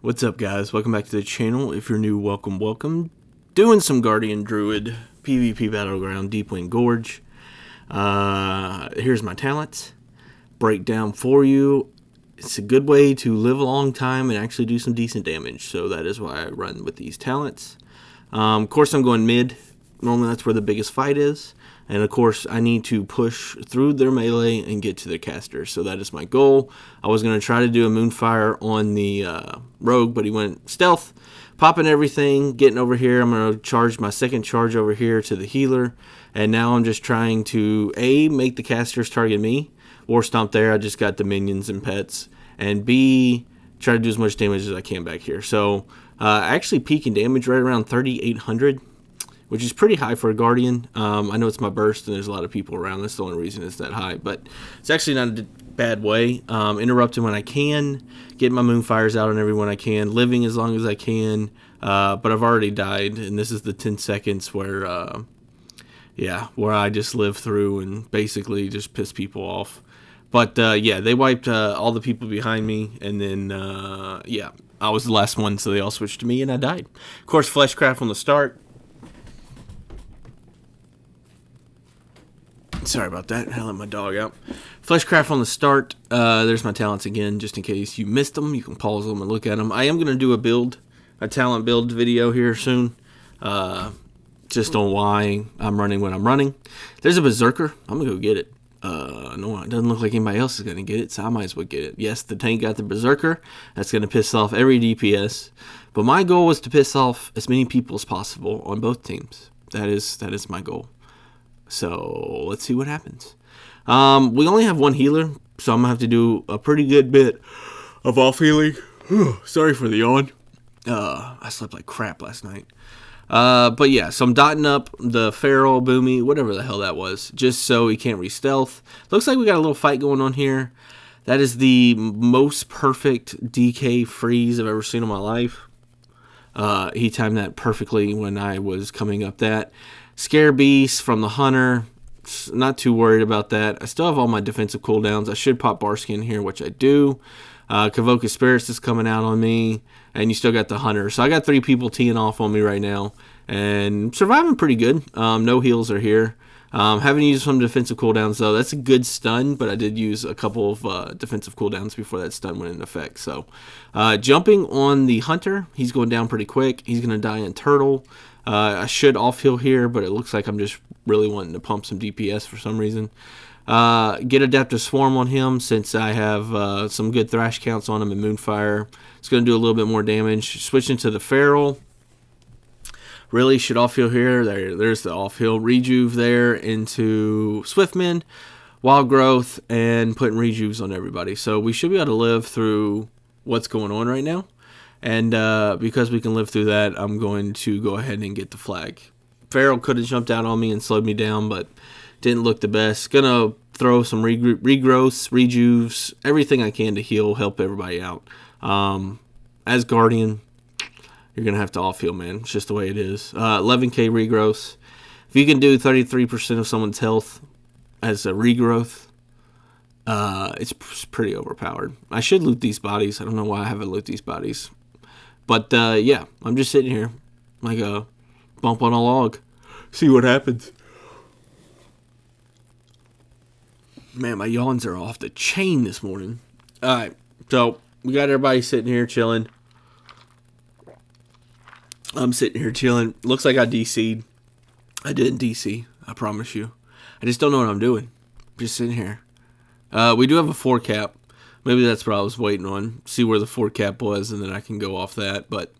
What's up, guys? Welcome back to the channel. If you're new, welcome. Doing some Guardian Druid PvP Battleground Deepwind Gorge. Here's my talents. Breakdown for you. It's a good way to live a long time and actually do some decent damage. So that is why I run with these talents. Of course, I'm going mid. Normally that's where the biggest fight is. And of course, I need to push through their melee and get to their casters. So that is my goal. I was going to try to do a Moonfire on the rogue, but he went stealth, popping everything, getting over here. I'm going to charge my second charge over here to the healer. And now I'm just trying to, A, make the casters target me. War Stomp there, I just got the minions and pets. And B, try to do as much damage as I can back here. So actually peaking damage right around 3,800. Which is pretty high for a Guardian. I know it's my burst and there's a lot of people around. That's the only reason it's that high. But it's actually not a bad way. Interrupting when I can. Getting my Moonfires out on everyone I can. Living as long as I can. But I've already died. And this is the 10 seconds where, where I just live through and basically just piss people off. But, they wiped all the people behind me. And then, I was the last one. So they all switched to me and I died. Of course, Fleshcraft on the start. Sorry about that. I let my dog out. Fleshcraft on the start. There's my talents again, just in case you missed them. You can pause them and look at them. I am going to do a talent build video here soon. Just on why I'm running when I'm running. There's a Berserker. I'm going to go get it. No, it doesn't look like anybody else is going to get it, so I might as well get it. Yes, the tank got the Berserker. That's going to piss off every DPS. But my goal was to piss off as many people as possible on both teams. That is my goal. So let's see what happens. We only have one healer, so I'm going to have to do a pretty good bit of off healing. Sorry for the yawn. I slept like crap last night. But yeah, so I'm dotting up the Feral, Boomy, whatever the hell that was, just so he can't re-stealth. Looks like we got a little fight going on here. That is the most perfect DK freeze I've ever seen in my life. He timed that perfectly when I was coming up that. Scare Beast from the Hunter, not too worried about that. I still have all my defensive cooldowns. I should pop Barskin here, which I do. Convoke of Spirits is coming out on me, and you still got the Hunter. So I got 3 people teeing off on me right now, and surviving pretty good. No heals are here. Haven't used some defensive cooldowns, though. That's a good stun, but I did use a couple of defensive cooldowns before that stun went into effect. So jumping on the Hunter, he's going down pretty quick. He's going to die in Turtle. I should off-heal here, but it looks like I'm just really wanting to pump some DPS for some reason. Get Adaptive Swarm on him since I have some good Thrash counts on him and Moonfire. It's going to do a little bit more damage. Switching to the Feral. Really should off-heal here. There's the off-heal. Rejuve there into Swiftman, Wild Growth, and putting Rejuves on everybody. So we should be able to live through what's going on right now. And because we can live through that, I'm going to go ahead and get the flag. Feral could have jumped out on me and slowed me down, but didn't look the best. Gonna throw some regrowths, rejuves, everything I can to heal, help everybody out. As Guardian, you're gonna have to off-heal, man. It's just the way it is. 11k regrowths. If you can do 33% of someone's health as a regrowth, it's pretty overpowered. I should loot these bodies. I don't know why I haven't looted these bodies. But, yeah, I'm just sitting here like a bump on a log. See what happens. Man, my yawns are off the chain this morning. Alright, so we got everybody sitting here chilling. I'm sitting here chilling. Looks like I DC'd. I didn't DC, I promise you. I just don't know what I'm doing. I'm just sitting here. We do have a 4 cap. Maybe that's what I was waiting on. See where the 4 cap was, and then I can go off that. But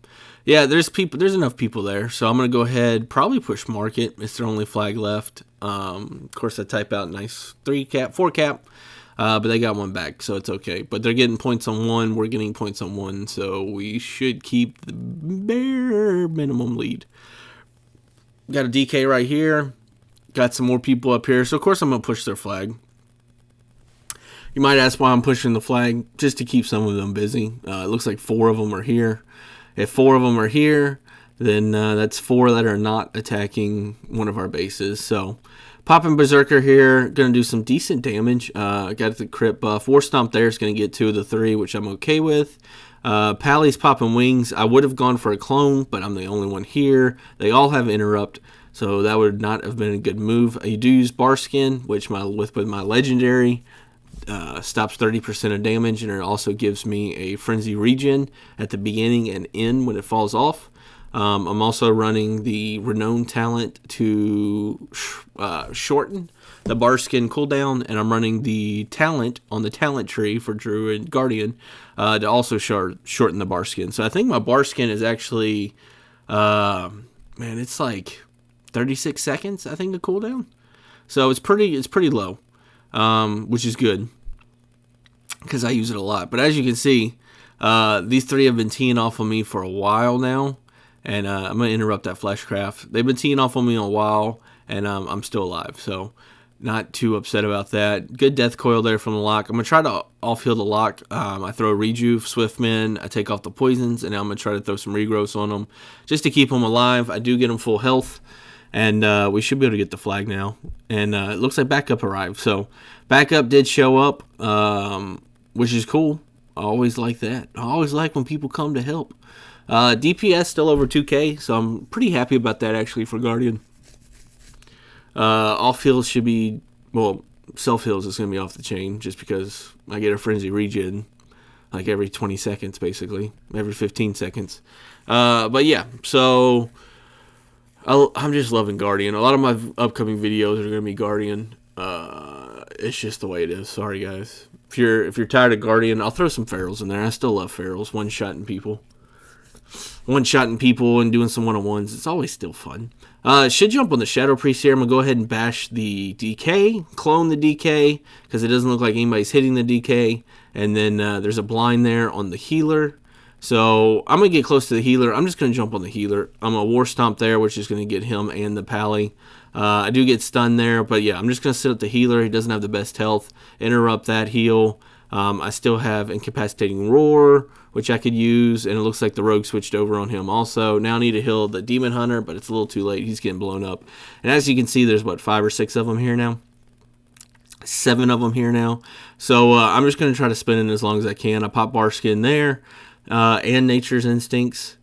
yeah, there's enough people there. So I'm gonna go ahead, probably push market. It's their only flag left. Of course, I type out nice 3 cap, 4 cap, but they got one back, so it's okay. But they're getting points on 1. We're getting points on 1, so we should keep the bare minimum lead. Got a DK right here. Got some more people up here. So of course I'm gonna push their flag. You might ask why I'm pushing the flag, just to keep some of them busy. It looks like 4 of them are here. If 4 of them are here, then that's 4 that are not attacking one of our bases. So popping Berserker here, going to do some decent damage. Got the crit buff. War Stomp there is going to get 2 of the 3, which I'm okay with. Pally's popping wings. I would have gone for a clone, but I'm the only one here. They all have interrupt, so that would not have been a good move. I do use Barskin, which with my legendary stops 30% of damage, and it also gives me a frenzy regen at the beginning and end when it falls off. I'm also running the renown talent to shorten the Barskin cooldown, and I'm running the talent on the talent tree for Druid Guardian to also shorten the Barskin. So I think my Barskin is actually, man, it's like 36 seconds, I think, the cooldown. So it's pretty low, which is good because I use it a lot. But as you can see, these three have been teeing off on me for a while now. And I'm going to interrupt that fleshcraft. They've been teeing off on me a while, and I'm still alive. So not too upset about that. Good death coil there from the lock. I'm going to try to off-heal the lock. I throw a rejuve, Swiftman. I take off the poisons, and now I'm going to try to throw some regrowths on them just to keep them alive. I do get them full health, and we should be able to get the flag now. And it looks like backup arrived. So backup did show up, which is cool. I always like that. I always like when people come to help. DPS still over 2k, so I'm pretty happy about that actually for Guardian. Off heals should be, well, self heals is going to be off the chain just because I get a frenzy regen like every 20 seconds basically, every 15 seconds. But yeah, so I'm just loving Guardian. A lot of my upcoming videos are going to be Guardian. It's just the way it is. Sorry guys. If you're tired of Guardian, I'll throw some Ferals in there. I still love Ferals, one-shotting people and doing some one-on-ones. It's always still fun. Should jump on the Shadow Priest here. I'm going to go ahead and bash the DK, clone the DK, because it doesn't look like anybody's hitting the DK. And then there's a blind there on the healer. So I'm going to get close to the healer. I'm just going to jump on the healer. I'm a War Stomp there, which is going to get him and the Pally. I do get stunned there, but yeah, I'm just going to sit at the healer. He doesn't have the best health. Interrupt that heal. I still have Incapacitating Roar, which I could use, and it looks like the rogue switched over on him also. Now I need to heal the Demon Hunter, but it's a little too late. He's getting blown up. And as you can see, there's, what, 5 or 6 of them here now? 7 of them here now. So I'm just going to try to spin it as long as I can. I pop Barskin there, and Nature's Instincts.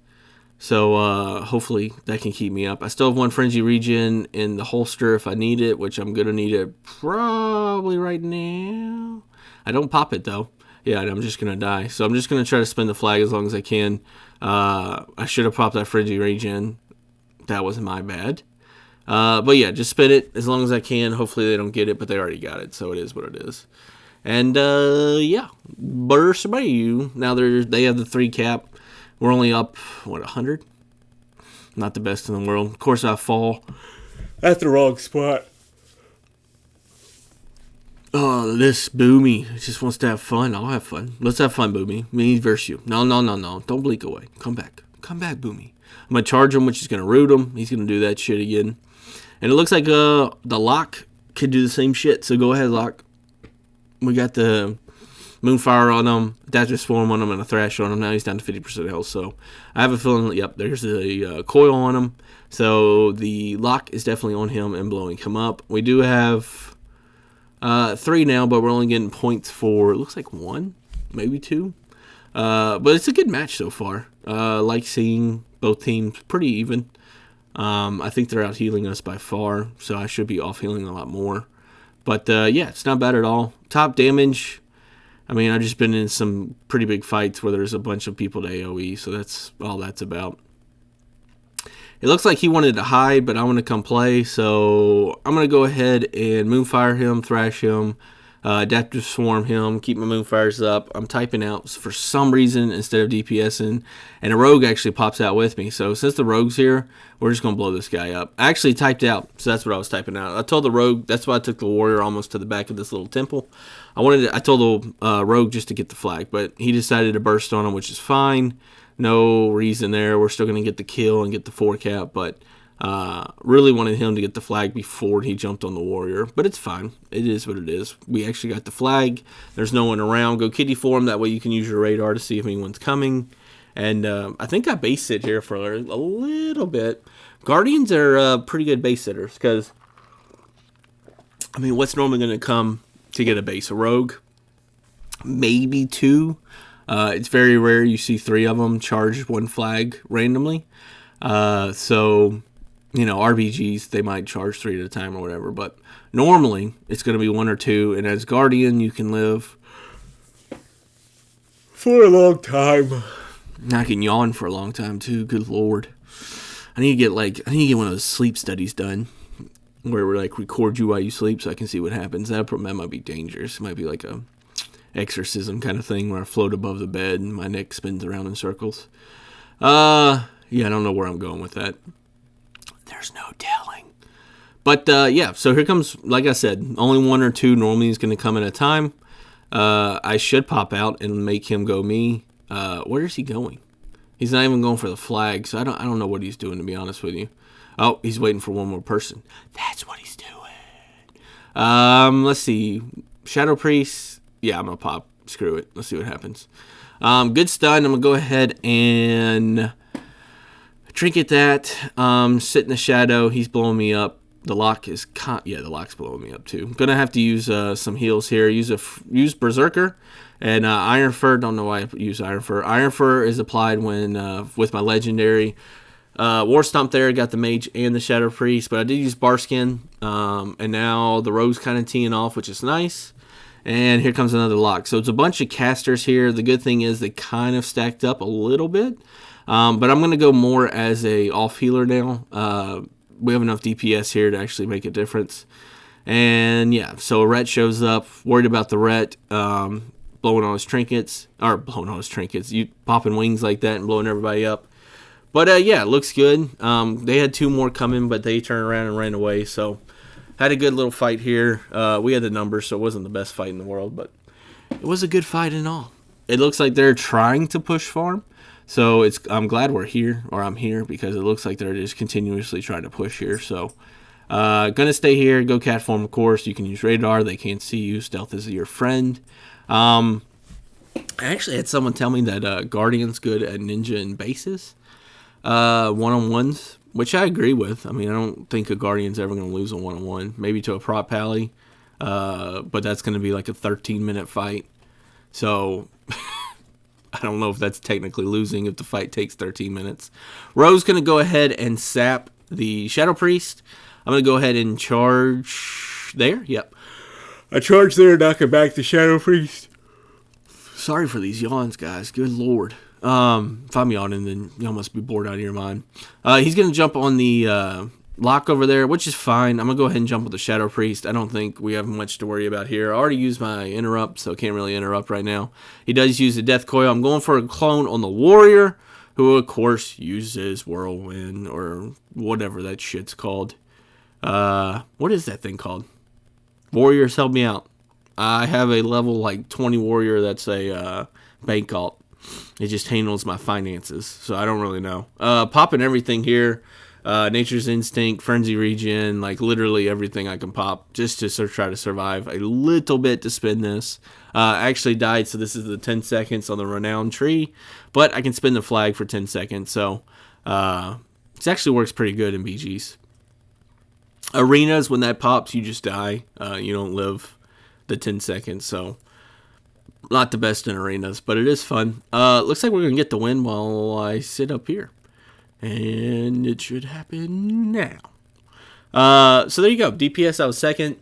So hopefully that can keep me up. I still have 1 Frenzy Regen in the holster if I need it, which I'm going to need it probably right now. I don't pop it, though. Yeah, I'm just going to die. So I'm just going to try to spin the flag as long as I can. I should have popped that Frenzy Regen. That was my bad. But yeah, just spin it as long as I can. Hopefully they don't get it, but they already got it. So it is what it is. And yeah, burst by you. Now they have the 3 cap. We're only up, what, 100? Not the best in the world. Of course, I fall at the wrong spot. Oh, this Boomy just wants to have fun. I'll have fun. Let's have fun, Boomy. Me versus you. No. Don't blink away. Come back. Come back, Boomy. I'm going to charge him, which is going to root him. He's going to do that shit again. And it looks like the lock could do the same shit. So go ahead, lock. We got the Moonfire on him, Adaptive Swarm on him, and a Thrash on him. Now he's down to 50% health. So I have a feeling, yep, there's a coil on him. So the lock is definitely on him and blowing him up. We do have 3 now, but we're only getting points for, it looks like 1, maybe 2. But it's a good match so far. Like seeing both teams pretty even. I think they're out healing us by far, so I should be off healing a lot more. But yeah, it's not bad at all. Top damage, I mean, I've just been in some pretty big fights where there's a bunch of people to AoE, so that's all that's about. It looks like he wanted to hide, but I want to come play, so I'm going to go ahead and Moonfire him, Thrash him, Adaptive Swarm him, keep my Moonfires up. I'm typing out for some reason instead of DPSing, and a Rogue actually pops out with me. So since the Rogue's here, we're just going to blow this guy up. I actually typed out, so that's what I was typing out. I told the Rogue, that's why I took the Warrior almost to the back of this little temple. I told the Rogue just to get the flag, but he decided to burst on him, which is fine. No reason there. We're still going to get the kill and get the 4 cap, but really wanted him to get the flag before he jumped on the Warrior. But it's fine. It is what it is. We actually got the flag. There's no one around. Go kitty form. That way you can use your radar to see if anyone's coming. And I think I base sit here for a little bit. Guardians are pretty good base sitters because, I mean, what's normally going to come to get a base? A Rogue? Maybe 2. It's very rare you see 3 of them charge 1 flag randomly. So, you know, RBGs, they might charge 3 at a time or whatever. But normally, it's going to be 1 or 2. And as Guardian, you can live for a long time. I can yawn for a long time, too. Good Lord. I need to get one of those sleep studies done, where we like record you while you sleep so I can see what happens. That might be dangerous. It might be like a exorcism kind of thing where I float above the bed and my neck spins around in circles. Yeah, I don't know where I'm going with that. There's no telling. But yeah, so here comes, like I said, only 1 or 2 normally is going to come at a time. I should pop out and make him go me. Where is he going? He's not even going for the flag, so I don't know what he's doing, to be honest with you. Oh, he's waiting for one more person. That's what he's doing. Let's see. Shadow Priest. Yeah, I'm going to pop. Screw it. Let's see what happens. Good stun. I'm going to go ahead and trinket that. Sit in the shadow. He's blowing me up. The lock is... the lock's blowing me up, too. I'm going to have to use some heals here. Use Berserker. And Iron Fur, don't know why I use Iron Fur. Iron Fur is applied when with my legendary. War Stomp there, got the Mage and the Shadow Priest, but I did use Barskin. And now the Rogue's kind of teeing off, which is nice. And here comes another lock. So it's a bunch of casters here. The good thing is they kind of stacked up a little bit. But I'm going to go more as a off healer now. We have enough DPS here to actually make a difference. And yeah, so a Ret shows up, worried about the Ret. Blowing on his trinkets, you popping wings like that and blowing everybody up. But yeah, it looks good. They had 2 more coming, but they turned around and ran away. So had a good little fight here. We had the numbers, so it wasn't the best fight in the world, but it was a good fight in all. It looks like they're trying to push farm, so I'm glad we're here, or I'm here, because it looks like they're just continuously trying to push here. So gonna stay here, go cat form, of course. You can use radar, they can't see you. Stealth is your friend. I actually had someone tell me that Guardian's good at ninja and bases, one-on-ones, which I agree with. I mean, I don't think a Guardian's ever going to lose a one-on-one. Maybe to a prop pally, but that's going to be like a 13-minute fight. So I don't know if that's technically losing if the fight takes 13 minutes. Rogue's going to go ahead and sap the Shadow Priest. I'm going to go ahead and charge there. Yep. I charge there, knocking back the Shadow Priest. Sorry for these yawns, guys. Good Lord. If I'm yawning, then y'all must be bored out of your mind. He's going to jump on the lock over there, which is fine. I'm going to go ahead and jump with the Shadow Priest. I don't think we have much to worry about here. I already used my interrupt, so can't really interrupt right now. He does use the Death Coil. I'm going for a clone on the Warrior, who, of course, uses Whirlwind, or whatever that shit's called. What is that thing called? Warriors, help me out. I have a level like 20 warrior that's a bank alt. It just handles my finances, so I don't really know. Popping everything here. Nature's Instinct, Frenzy Regen, like literally everything I can pop just to try to survive a little bit to spin this. I actually died, so this is the 10 seconds on the Renowned Tree, but I can spin the flag for 10 seconds, so it actually works pretty good in BGs. Arenas, when that pops, you just die. You don't live the 10 seconds, so not the best in arenas, but it is fun. Looks like we're going to get the win while I sit up here. And it should happen now. So there you go. DPS, I was second.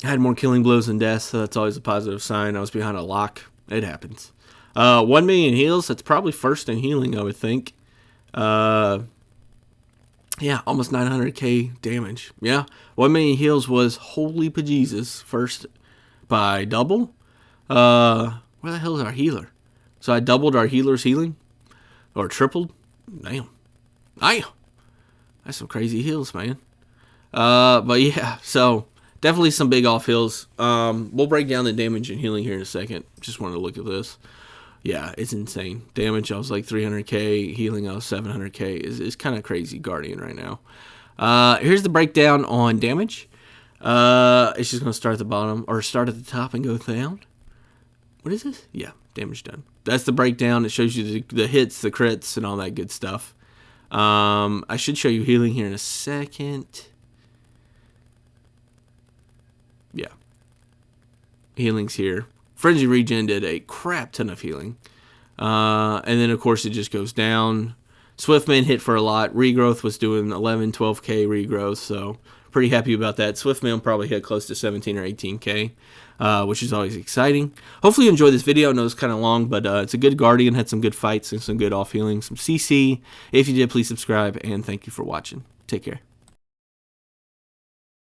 I had more killing blows than deaths, so that's always a positive sign. I was behind a lock. It happens. 1 million heals. That's probably first in healing, I would think. Yeah, almost 900k damage. Yeah, 1 million heals was holy bejesus. First by double. Where the hell is our healer? So I doubled our healer's healing, or tripled. Damn. That's some crazy heals, man. But yeah, so definitely some big off heals. We'll break down the damage and healing here in a second. Just wanted to look at this. Yeah, it's insane. Damage, I was like 300k. Healing, I was 700k. It's kind of crazy Guardian right now. Here's the breakdown on damage. It's just going to start at the bottom, or start at the top and go down. What is this? Yeah, damage done. That's the breakdown. It shows you the hits, the crits, and all that good stuff. I should show you healing here in a second. Yeah. Healing's here. Frenzy Regen did a crap ton of healing. And then, of course, it just goes down. Swiftman hit for a lot. Regrowth was doing 11, 12k regrowth, so pretty happy about that. Swiftman probably hit close to 17 or 18k, which is always exciting. Hopefully you enjoyed this video. I know it's kind of long, but it's a good Guardian. Had some good fights and some good off-healing, some CC. If you did, please subscribe, and thank you for watching. Take care.